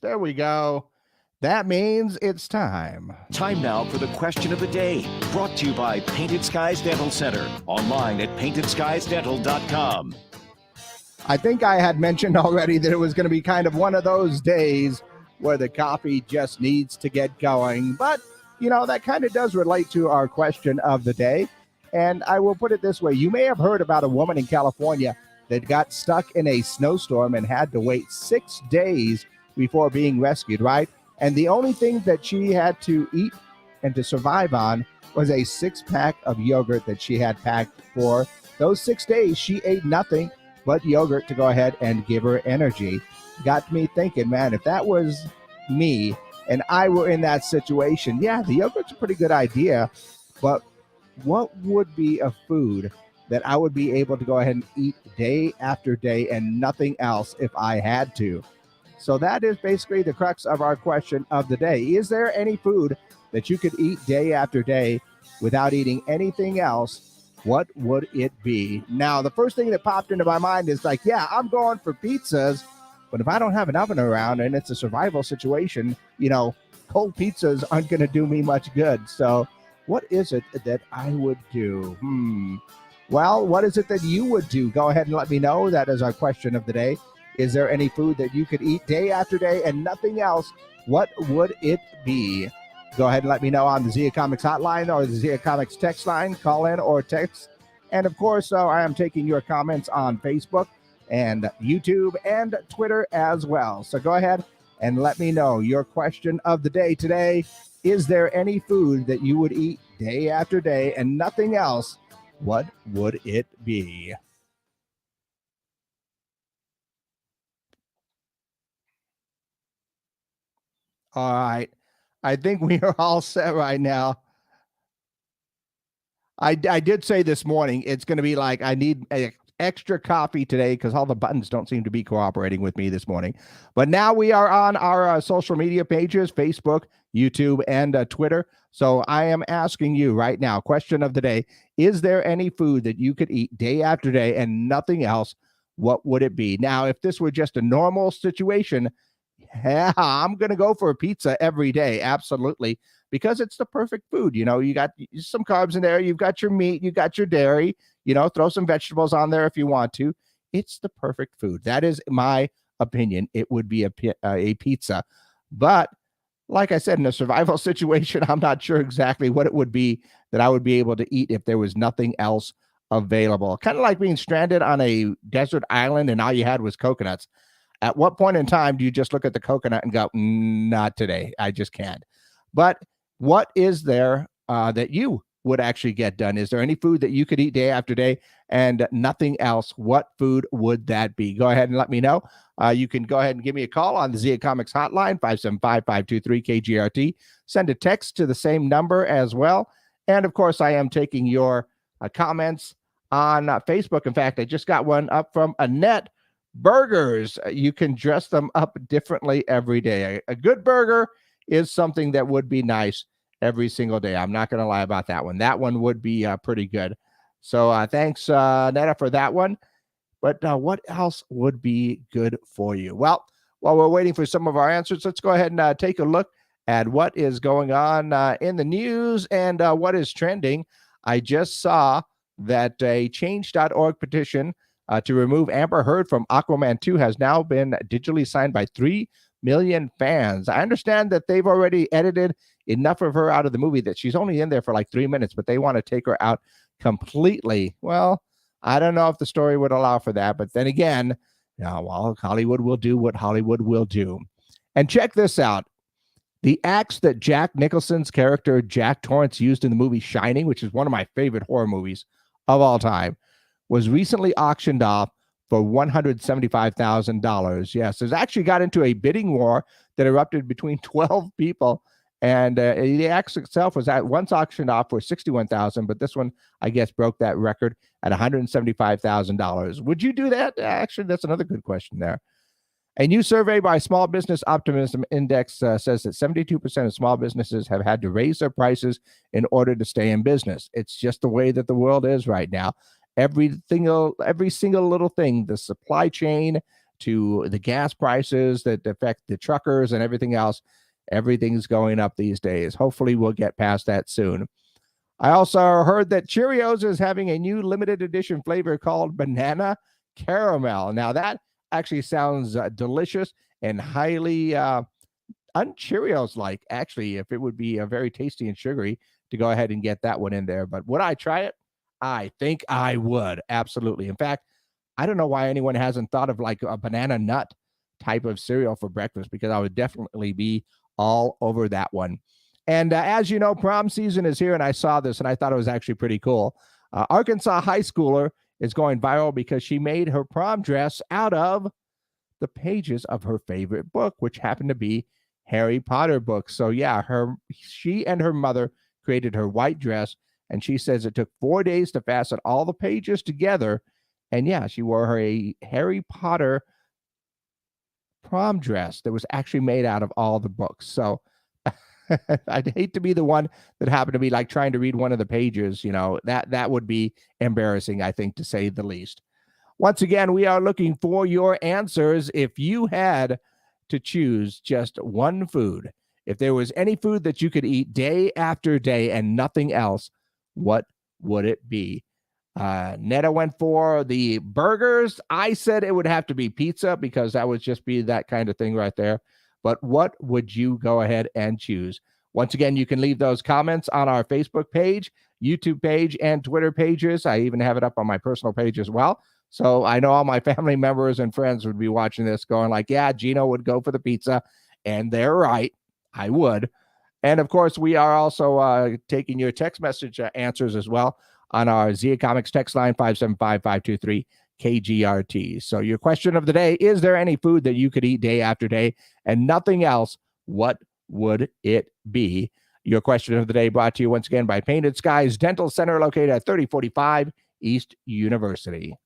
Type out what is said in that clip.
There we go. That means it's time. Time now for the question of the day, brought to you by Painted Skies Dental Center, online at paintedskiesdental.com. I think I had mentioned already that it was going to be kind of one of those days where the coffee just needs to get going. But, that kind of does relate to our question of the day. And I will put it this way. You may have heard about a woman in California that got stuck in a snowstorm and had to wait 6 days before being rescued, right? And the only thing that she had to eat and to survive on was a 6-pack of yogurt that she had packed for those 6 days. She ate nothing but yogurt to go ahead and give her energy. Got me thinking, man, if that was me and I were in that situation, yeah, the yogurt's a pretty good idea, but what would be a food that I would be able to go ahead and eat day after day and nothing else if I had to? So that is basically the crux of our question of the day. Is there any food that you could eat day after day without eating anything else? What would it be? Now, the first thing that popped into my mind is like, yeah, I'm going for pizzas. But if I don't have an oven around and it's a survival situation, cold pizzas aren't going to do me much good. So what is it that I would do? Well, what is it that you would do? Go ahead and let me know. That is our question of the day. Is there any food that you could eat day after day and nothing else? What would it be? Go ahead and let me know on the Zia Comics hotline or the Zia Comics text line. Call in or text. And of course, I am taking your comments on Facebook and YouTube and Twitter as well. So go ahead and let me know your question of the day today. Is there any food that you would eat day after day and nothing else? What would it be? All right. I think we are all set right now. I did say this morning it's going to be like I need extra coffee today because all the buttons don't seem to be cooperating with me this morning. But now we are on our social media pages, Facebook, YouTube, and Twitter. So I am asking you right now, question of the day, is there any food that you could eat day after day and nothing else? What would it be? Now, if this were just a normal situation, yeah, I'm going to go for a pizza every day. Absolutely. Because it's the perfect food. You got some carbs in there. You've got your meat. You got your dairy. Throw some vegetables on there if you want to. It's the perfect food. That is my opinion. It would be a pizza. But like I said, in a survival situation, I'm not sure exactly what it would be that I would be able to eat if there was nothing else available. Kind of like being stranded on a desert island and all you had was coconuts. At what point in time do you just look at the coconut and go, not today, I just can't. But what is there that you would actually get done? Is there any food that you could eat day after day and nothing else? What food would that be? Go ahead and let me know. You can go ahead and give me a call on the Zia Comics hotline, 575-523-KGRT. Send a text to the same number as well. And of course, I am taking your comments on Facebook. In fact, I just got one up from Annette. Burgers, you can dress them up differently every day. A good burger is something that would be nice every single day. I'm not going to lie about that one. That one would be pretty good. So thanks, Netta, for that one. But what else would be good for you? Well, while we're waiting for some of our answers, let's go ahead and take a look at what is going on in the news and what is trending. I just saw that a change.org petition to remove Amber Heard from Aquaman 2 has now been digitally signed by 3 million fans. I understand that they've already edited enough of her out of the movie that she's only in there for like 3 minutes, but they want to take her out completely. Well, I don't know if the story would allow for that, but then again, Hollywood will do what Hollywood will do. And check this out. The axe that Jack Nicholson's character Jack Torrance used in the movie Shining, which is one of my favorite horror movies of all time, was recently auctioned off for $175,000. Yes, there's actually got into a bidding war that erupted between 12 people. And the axe itself was at once auctioned off for $61,000, but this one, I guess, broke that record at $175,000. Would you do that? Actually, that's another good question there. A new survey by Small Business Optimism Index says that 72% of small businesses have had to raise their prices in order to stay in business. It's just the way that the world is right now. Every single little thing, the supply chain, to the gas prices that affect the truckers and everything else. Everything's going up these days. Hopefully, we'll get past that soon. I also heard that Cheerios is having a new limited edition flavor called banana caramel. Now, that actually sounds delicious and highly un-Cheerios like, actually, if it would be very tasty and sugary to go ahead and get that one in there. But would I try it? I think I would. Absolutely. In fact, I don't know why anyone hasn't thought of like a banana nut type of cereal for breakfast, because I would definitely be all over that one. And as you know, prom season is here, and I saw this and I thought it was actually pretty cool. Arkansas high schooler is going viral because she made her prom dress out of the pages of her favorite book, which happened to be Harry Potter books. So yeah, she and her mother created her white dress, and she says it took 4 days to fasten all the pages together. And yeah, she wore her a Harry Potter prom dress that was actually made out of all the books. So I'd hate to be the one that happened to be like trying to read one of the pages. That would be embarrassing, I think, to say the least. Once again, we are looking for your answers. If you had to choose just one food, if there was any food that you could eat day after day and nothing else, what would it be? Netta went for the burgers. I said it would have to be pizza, because that would just be that kind of thing right there. But what would you go ahead and choose? Once again, you can leave those comments on our Facebook page, YouTube page, and Twitter pages. I even have it up on my personal page as well. So I know all my family members and friends would be watching this going like, yeah, Gino would go for the pizza. And they're right. I would. And of course, we are also taking your text message answers as well on our Zia Comics text line 575-523-KGRT. So your question of the day: is there any food that you could eat day after day and nothing else? What would it be? Your question of the day brought to you once again by Painted Skies Dental Center, located at 3045 East University.